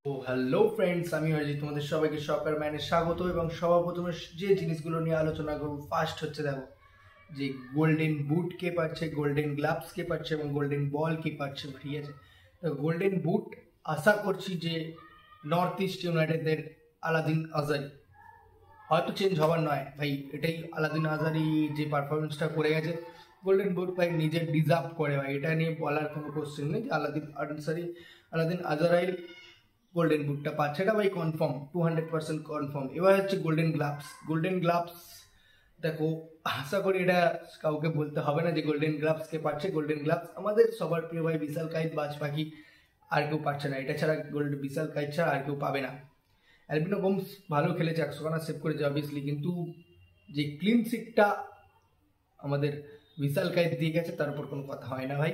ও hello friends, আমি অরিজিৎ তোমাদের সবাইকে সকার ম্যানে স্বাগত। এবং সবার প্রথমে যে জিনিসগুলো নিয়ে আলোচনা করব, ফার্স্ট হচ্ছে দেখো যে গোল্ডেন বুট কে পাচ্ছে, গোল্ডেন গ্লাভস কে পাচ্ছে এবং গোল্ডেন বল কে পাচ্ছে। ঠিক আছে, তো গোল্ডেন বুট আশা করছি যে নর্থ ইস্ট ইউনাইটেডের আলাদিন আজারি, হয়তো চেঞ্জ হবার নয় ভাই, এটাই আলাদিন আজারি যে পারফরমেন্সটা করে গেছে, গোল্ডেন বুট ভাই নিজে ডিজার্ভ করে ভাই, এটা নিয়ে বলার কোনো কোশ্চেন নেই যে আলাদিন আজারাইল গোল্ডেন বুটটা পাচ্ছে, এটা ভাই কনফার্ম, 200% কনফার্ম। এবার হচ্ছে গোল্ডেন গ্লাভস দেখো, আশা করি এটা কাউকে বলতে হবে না যে গোল্ডেন গ্লাভস কে পাচ্ছে। গোল্ডেন গ্লাভস আমাদের সবার প্রিয় ভাই বিশাল কাইত বাজ পাখি, আর কেউ পাচ্ছে না। এটা ছাড়া বিশাল কাইত ছাড়া আর কেউ পাবে না। অ্যালবিনো গোমস ভালো খেলেছে, 100 রান সেভ করেছে অবভিয়াসলি, কিন্তু যে ক্লিন শিটটা আমাদের বিশাল কাইত দিয়ে গেছে তার উপর কোনো কথা হয় না ভাই।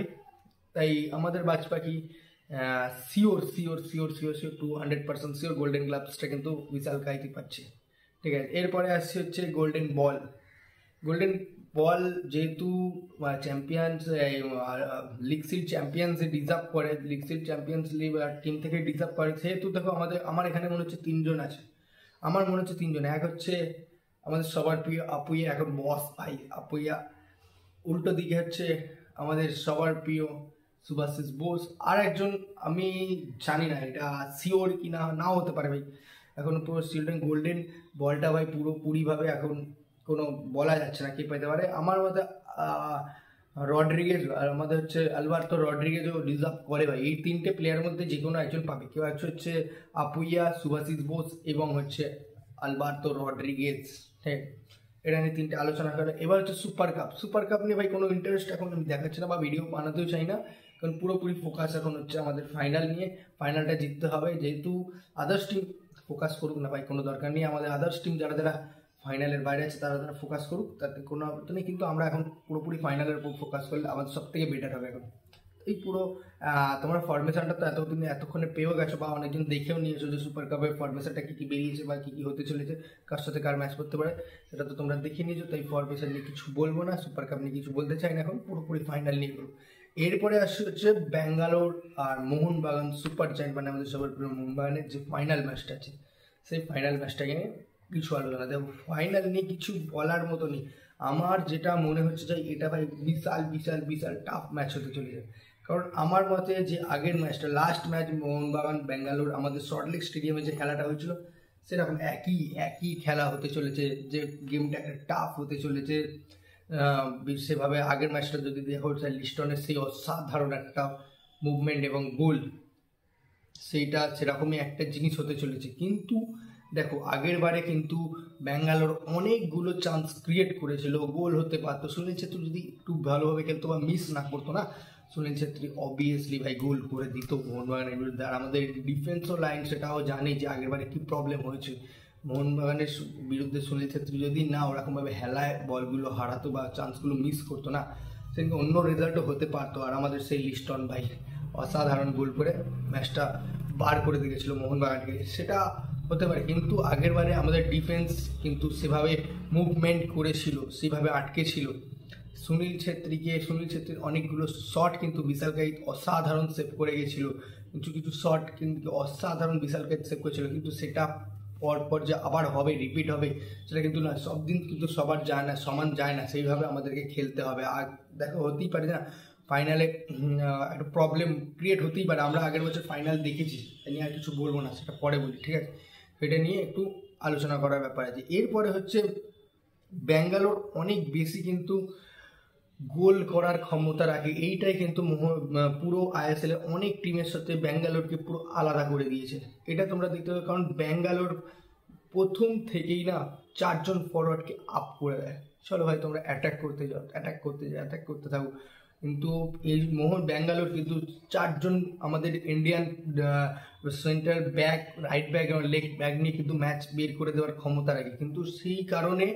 তাই আমাদের বাজ পাখি sure sure sure sure sure 200% sure golden গ্লাভসটা কিন্তু বিশাল কাইতি পাচ্ছে। ঠিক আছে, এরপরে আসছে হচ্ছে গোল্ডেন বল যেহেতু চ্যাম্পিয়ন্স লিগ সিল চ্যাম্পিয়ন্স ডিজার্ভ করে, লিগ সিল চ্যাম্পিয়ন্স লিগ টিম থেকে ডিজার্ভ করে, সেহেতু দেখো আমার এখানে মনে হচ্ছে তিনজন আছে। আমার মনে হচ্ছে তিনজন, এক হচ্ছে আমাদের সবার প্রিয় আপুইয়া, এখন বস ভাই আপুইয়া। উল্টো দিকে হচ্ছে আমাদের সবার প্রিয় সুভাশিস বোস, আর একজন আমি জানি না, এটা শিওর কি না নাও হতে পারে ভাই, এখন পুরো চিলড্রেন গোল্ডেন বলটা ভাই পুরোপুরিভাবে এখন কোনো বলা যাচ্ছে না কে পেতে পারে। আমার মতে রড্রিগেজ আর আমাদের হচ্ছে আলবার্তো রড্রিগেজও ডিজার্ভ করে ভাই। এই তিনটে প্লেয়ারের মধ্যে যে কোনো একজন পাবে, কেউ একজন হচ্ছে আপুইয়া, সুভাশিস বোস এবং হচ্ছে আলবার্তো রড্রিগেজ। হ্যাঁ, এটা নিয়ে তিনটে আলোচনা করে। এবার হচ্ছে সুপার কাপ নিয়ে ভাই কোনো ইন্টারেস্ট এখন আমি দেখাচ্ছি না বা ভিডিও বানাতেও চাই না, কারণ পুরোপুরি ফোকাস এখন হচ্ছে আমাদের ফাইনাল নিয়ে। ফাইনালটা জিততে হবে, যেহেতু আদার্স টিম ফোকাস করুক না ভাই, কোনো দরকার নেই। আমাদের আদার্স টিম যারা যারা ফাইনালের বাইরে আছে তারা তারা ফোকাস করুক, তাতে কোনো আপত্তি নেই, কিন্তু আমরা এখন পুরোপুরি ফাইনালের উপর ফোকাস করলে আমাদের সব থেকে বেটার হবে এখন। এই পুরো তোমার ফরমেশনটা তো এতক্ষণে পেয়েও গেছো বা অনেকজন দেখেও নিয়েছো যে সুপার কাপের ফরমেশনটা কী কী বেরিয়েছে বা কী কী হতে চলেছে, কার সাথে কার ম্যাচ করতে পারে, সেটা তো তোমরা দেখে নিয়েছো। তাই ফরমেশন নিয়ে কিছু বলবো না, সুপার কাপ নিয়ে কিছু বলতে চাই না, এখন পুরোপুরি ফাইনাল নিয়ে করবো। এরপরে আসছে হচ্ছে ব্যাঙ্গালোর আর মোহনবাগান সুপার জায়ান্ট, মানে আমাদের সবার প্রিয় মোহনবাগানের যে ফাইনাল ম্যাচটা আছে, সেই ফাইনাল ম্যাচটাকে নিয়ে কিছু আলোচনা। দেখো ফাইনাল নিয়ে কিছু বলার মতো নেই, আমার যেটা মনে হচ্ছে যে এটা ভাই বিশাল বিশাল বিশাল টাফ ম্যাচ হতে চলেছে। কারণ আমার মতে যে আগের ম্যাচটা, লাস্ট ম্যাচ মোহনবাগান ব্যাঙ্গালোর আমাদের সল্টলেক স্টেডিয়ামে যে খেলাটা হয়েছিল, সেরকম একই একই খেলা হতে চলেছে, যে গেমটা একটা টাফ হতে চলেছে। সেভাবে আগের ম্যাচটা যদি দেখো, লিস্টনের সেই অসাধারণ একটা মুভমেন্ট এবং গোল, সেইটা সেরকমই একটা জিনিস হতে চলেছে। কিন্তু দেখো আগের বারে কিন্তু ব্যাঙ্গালোর অনেকগুলো চান্স ক্রিয়েট করেছিল, গোল হতে পারতো। সুনীল ছেত্রী যদি একটু ভালোভাবে খেলতো বা মিস না করতো না, সুনীল ছেত্রী অবভিয়াসলি ভাই গোল করে দিত মোহনবাগানের বিরুদ্ধে। আর আমাদের ডিফেন্সও লাইন সেটাও জানে যে আগের বারে কী প্রবলেম হয়েছে মোহনবাগানের বিরুদ্ধে। সুনীল ছেত্রী যদি না ওরকমভাবে হেলায় বলগুলো হারাতো বা চান্সগুলো মিস করতো না, সেদিকে অন্য রেজাল্টও হতে পারতো। আর আমাদের সেই লিস্টন ভাই অসাধারণ গোল করে ম্যাচটা বার করে দিয়েছিল মোহনবাগানকে, সেটা হতে পারে। কিন্তু আগের বারে আমাদের ডিফেন্স কিন্তু সেভাবে মুভমেন্ট করেছিল, সেভাবে আটকে ছিল। সুনীল ছেত্রীর অনেকগুলো শট কিন্তু বিশাল কাইত অসাধারণ সেভ করে গেছিলো, কিছু কিছু শট কিন্তু অসাধারণ বিশাল কাইত সেভ করেছিল। কিন্তু সেটা পরপর যে আবার হবে, রিপিট হবে, সেটা কিন্তু না, সব দিন কিন্তু সবার যায় না, সমান যায় না, সেইভাবে আমাদেরকে খেলতে হবে। আর দেখো হতেই পারে না ফাইনালে একটা প্রবলেম ক্রিয়েট হতেই পারে। আমরা আগের বছর ফাইনাল দেখেছি, এ নিয়ে আর কিছু বলবো না, সেটা পরে বলি, ঠিক আছে? এটা নিয়ে একটু আলোচনা করার ব্যাপার আছে। এরপরে হচ্ছে ব্যাঙ্গালোর অনেক বেশি কিন্তু গোল করার ক্ষমতা রাখে, এইটাই কিন্তু পুরো আইএসএল এর অনেক টিমের সাথে ব্যাঙ্গালোরকে পুরো আলাদা করে দিয়েছে। এটা তোমরা দেখতে পাবে, কারণ ব্যাঙ্গালোর প্রথম থেকেই না চারজন ফরওয়ার্ডকে আপ করে দেয়, চলো ভাই তোমরা অ্যাটাক করতে যাও, অ্যাটাক করতে থাকো। কিন্তু এই ব্যাঙ্গালোর কিন্তু চারজন আমাদের Indian central back, right back এবং লেগ ব্যাক নিয়ে কিন্তু ম্যাচ বের করে দেওয়ার ক্ষমতা রাখে। কিন্তু সেই কারণে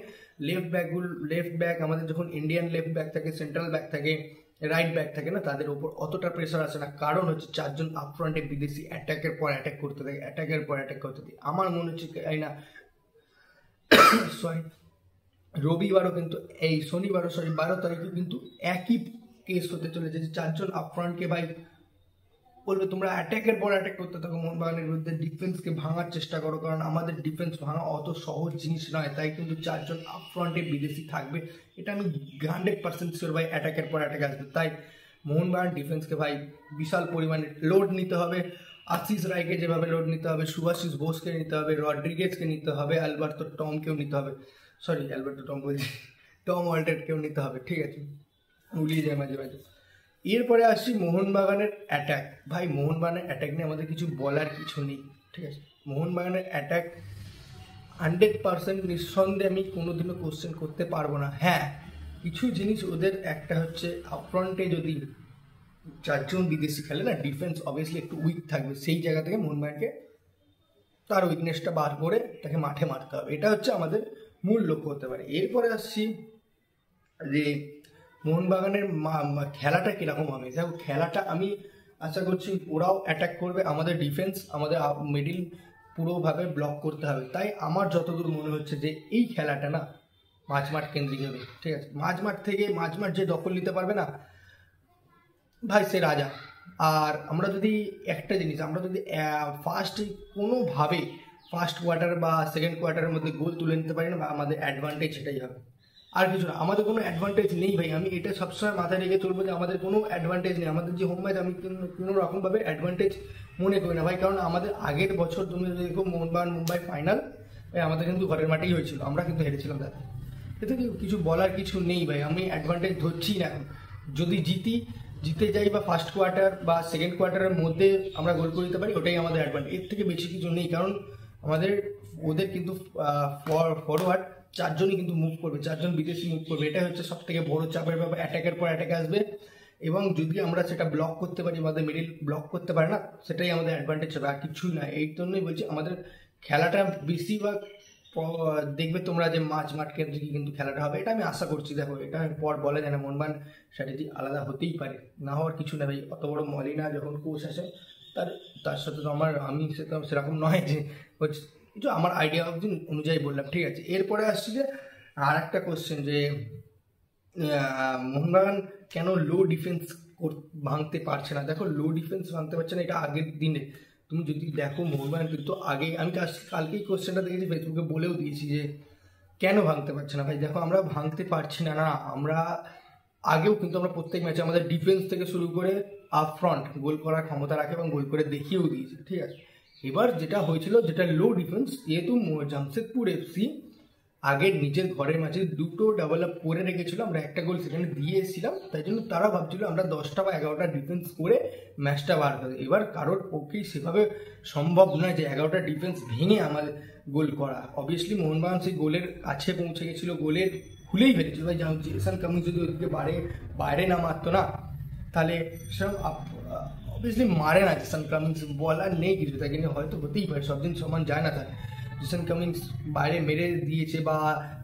লেফট ব্যাক আমাদের যখন ইন্ডিয়ান লেফট ব্যাক থাকে, সেন্ট্রাল ব্যাক থাকে, রাইট ব্যাক থাকে না, তাদের উপর অতটা প্রেশার আসে না, কারণ হচ্ছে চারজন আপফ্রন্টে বিদেশি অ্যাটাকের পর অ্যাটাক করতে থাকে, অ্যাটাকের পর অ্যাটাক করতে থাকে। আমার মনে হচ্ছে তাই না, সরি, রবিবারও কিন্তু এই শনিবারও 12 তারিখে কিন্তু একই কেস হতে চলেছে, যে চারজন আপফ্রন্টকে ভাই বলবে তোমরা অ্যাটাকের পর অ্যাটাক করতে থাকো, মোহনবাগানের বিরুদ্ধে ডিফেন্সকে ভাঙার চেষ্টা করো, কারণ আমাদের ডিফেন্স ভাঙা অত সহজ জিনিস নয়। তাই কিন্তু 4 জন আপফ্রন্টে বিদেশি থাকবে, এটা আমি 100% শিওর ভাই। অ্যাটাকের পর অ্যাটাক আসবে, তাই মোহনবাগান ডিফেন্সকে ভাই বিশাল পরিমাণে লোড নিতে হবে। আশিস রায়কে যেভাবে লোড নিতে হবে, সুভাশিস বোসকে নিতে হবে, রড্রিগেজকে নিতে হবে, অ্যালবার্তো টমকেও নিতে হবে, সরি অ্যালবার্তো টম বলছি, টম ওয়াল্টারকেও নিতে হবে, ঠিক আছে, উলিয়ে যায় মাঝে মাঝে। এরপরে আসছি মোহনবাগানের অ্যাটাক। ভাই মোহনবাগানের অ্যাটাক নিয়ে আমাদের কিছু বলার কিছু নেই, ঠিক আছে। মোহনবাগানের অ্যাটাক 100% নিঃসন্দেহে আমি কোনোদিনও কোশ্চেন করতে পারবো না। হ্যাঁ, কিছু জিনিস ওদের, একটা হচ্ছে আপফ্রন্টে যদি 4 জন বিদেশি খেলে না, ডিফেন্স অবভিয়াসলি একটু উইক থাকবে, সেই জায়গা থেকে মোহনবাগানকে তার উইকনেসটা বার করে তাকে মাঠে মারতে হবে, এটা হচ্ছে আমাদের মূল লক্ষ্য হতে পারে। এরপরে আসছি যে মোহনবাগানের খেলাটা কীরকম হবে। দেখো খেলাটা আমি আশা করছি ওরাও অ্যাটাক করবে, আমাদের ডিফেন্স, আমাদের মিডিল পুরোভাবে ব্লক করতে হবে। তাই আমার যতদূর মনে হচ্ছে যে এই খেলাটা না মাঝমাঠ কেন্দ্রিক হবে, ঠিক আছে। মাঝমাঠ যে দখল নিতে পারবে না ভাই, সে রাজা। আর আমরা যদি একটা জিনিস, আমরা যদি কোনোভাবে ফার্স্ট কোয়ার্টার বা সেকেন্ড কোয়ার্টারের মধ্যে গোল তুলে নিতে পারি না, আমাদের অ্যাডভান্টেজ সেটাই হবে, আর কিছু না। আমাদের কোনো অ্যাডভান্টেজ নেই ভাই, আমি এটা সবসময় মাথায় রেখে চলবো যে আমাদের কোনো অ্যাডভান্টেজ নেই। আমাদের যে হোম ম্যাচ আমি কোনো রকমভাবে অ্যাডভান্টেজ মনে করি না ভাই, কারণ আমাদের আগের বছর তুমি যদি দেখো মোহনবাগান মুম্বাই ফাইনাল, ভাই আমাদের কিন্তু ঘরের মাঠেই হয়েছিল, আমরা কিন্তু হেরেছিলাম তাতে। এতে কিছু বলার কিছু নেই ভাই, আমি অ্যাডভান্টেজ ধরছি না এখন। যদি জিতে যাই বা ফার্স্ট কোয়ার্টার বা সেকেন্ড কোয়ার্টারের মধ্যে আমরা গোল করে দিতে পারি, ওটাই আমাদের অ্যাডভান্টেজ, এর থেকে বেশি কিছু নেই। কারণ ওদের কিন্তু ফরওয়ার্ড 4 জনই কিন্তু মুভ করবে, 4 জন বিদেশি মুভ করবে, এটা হচ্ছে সব থেকে বড় চাপের ব্যাপার। অ্যাটাকের পর অ্যাটাক আসবে, এবং যদি আমরা সেটা ব্লক করতে পারি, আমাদের মিডিল ব্লক করতে পারে না, সেটাই আমাদের অ্যাডভান্টেজ হবে, আর কিছুই না। এই জন্যই বলছি আমাদের খেলাটা বেশিরভাগ দেখবে তোমরা যে মাঠ কেন্দ্রিক কিন্তু খেলাটা হবে, এটা আমি আশা করছি। দেখো এটা পর বলা যায় না, মোহনবাগান স্ট্র্যাটেজি আলাদা হতেই পারে, না হওয়ার কিছু না ভাই। অত বড় মলিনা যখন কোচ আসে, তার সাথে তো আমি সেরকম নয় যে হচ্ছে, কিছু আমার আইডিয়া অনুযায়ী বললাম, ঠিক আছে। এরপরে আসছি যে আর একটা কোশ্চেন, যে মোহনবাগান কেন লো ডিফেন্স ভাঙতে পারছে না। দেখো লো ডিফেন্স ভাঙতে পারছে না, এটা আগের দিনে তুমি যদি দেখো মোহনবাগান কিন্তু আগে, আমি কালকেই কোশ্চেনটা দেখেছি ফেসবুকে, বলেও দিয়েছি যে কেন ভাঙতে পারছে না। ভাই দেখো আমরা ভাঙতে পারছি না, আমরা আগেও কিন্তু আমরা প্রত্যেক ম্যাচে আমাদের ডিফেন্স থেকে শুরু করে আপ ফ্রন্ট গোল করার ক্ষমতা রাখে এবং গোল করে দেখিয়েও দিয়েছি, ঠিক আছে। এবার যেটা হয়েছিল, যেটা লো ডিফেন্স, যেহেতু জামশেদপুর এফসি আগের নিজের ঘরের মাঝে 2টো ডাবল আপ করে রেখেছিল, আমরা একটা গোল সেখানে দিয়ে এসেছিলাম, তাই জন্য তারা ভাবছিল আমরা 10টা বা 11টা ডিফেন্স করে ম্যাচটা বার করে। এবার কারোর পক্ষেই সেভাবে সম্ভব নয় যে 11টা ডিফেন্স ভেঙে আমাদের গোল করা। অবভিয়াসলি মোহনবাগান সেই গোলের কাছে পৌঁছে গেছিলো, গোলের খুলেই ফেলেছিল ভাই। জেসন কামিন্স যদি ওদিকে বাইরে না মারতো না, তাহলে সেরকম অবভিয়াসলি মারে না জেসন কামিন্স, বলার নেই কিছু, তাই কিন্তু হয়তো হতেই পারে, সব দিন সমান যায় না। তার জেসন কামিন্স বাইরে মেরে দিয়েছে, বা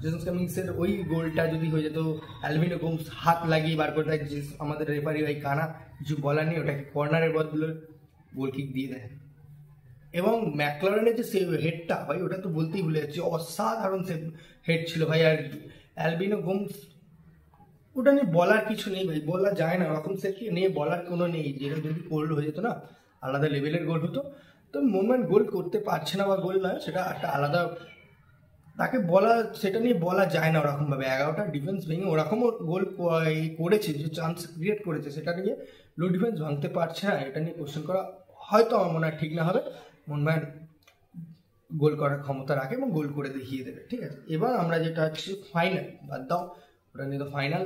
জেসন কামিন্সের ওই গোলটা যদি হয়ে যেত, অ্যালভিনো গোমস হাত লাগিয়ে বার করে দেয়, যে আমাদের রেফারি ভাই কানা, কিছু বলার নেই, ওটাকে কর্নারের বদলে গোল কিক দিয়ে দেয়। এবং ম্যাকলারেনের যে হেডটা ভাই, ওটা তো বলতেই ভুলে যাচ্ছি, অসাধারণ সে হেড ছিল ভাই। আর অ্যালভিনো গোমস, ওটা নিয়ে বলার কিছু নেই ভাই, বলা যায় না, ওরকম সেটকে নিয়ে বলার কোনো নেই। যেটা যদি গোল হয়ে যেত না, আলাদা লেভেলের গোল হতো। তো মোহনবাগান গোল করতে পারছে না বা গোল নয়, সেটা একটা আলাদা, তাকে বলা, সেটা নিয়ে বলা যায় না ওরকমভাবে। 11টা ডিফেন্স ভেঙে ওরকমও গোল করেছে, যে চান্স ক্রিয়েট করেছে, সেটা নিয়ে লো ডিফেন্স ভাঙতে পারছে না, এটা নিয়ে কোশ্চেন করা হয়তো আমার মনে হয় ঠিক না হবে। মোহনবাগান গোল করার ক্ষমতা রাখে এবং গোল করে দেখিয়ে দেবে, ঠিক আছে। এবার আমরা যেটা হচ্ছে ফাইনাল, বাদ দাও ওটা নিয়ে, তো ফাইনাল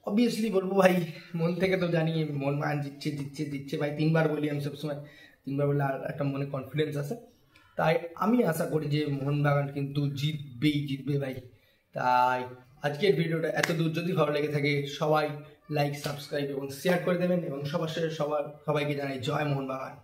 অবভিয়াসলি বলবো ভাই, মন থেকে তো জানি মোহনবাগান জিতছে ভাই। 3বার বলি আমি সবসময়, 3বার বললে আর একটা মনে কনফিডেন্স আছে, তাই আমি আশা করি যে মোহনবাগান কিন্তু জিতবে ভাই। তাই আজকের ভিডিওটা এত দূর যদি ভালো লেগে থাকে, সবাই লাইক, সাবস্ক্রাইব এবং শেয়ার করে দেবেন, এবং সবার সাথে সবাইকে জানাই জয় মোহনবাগান।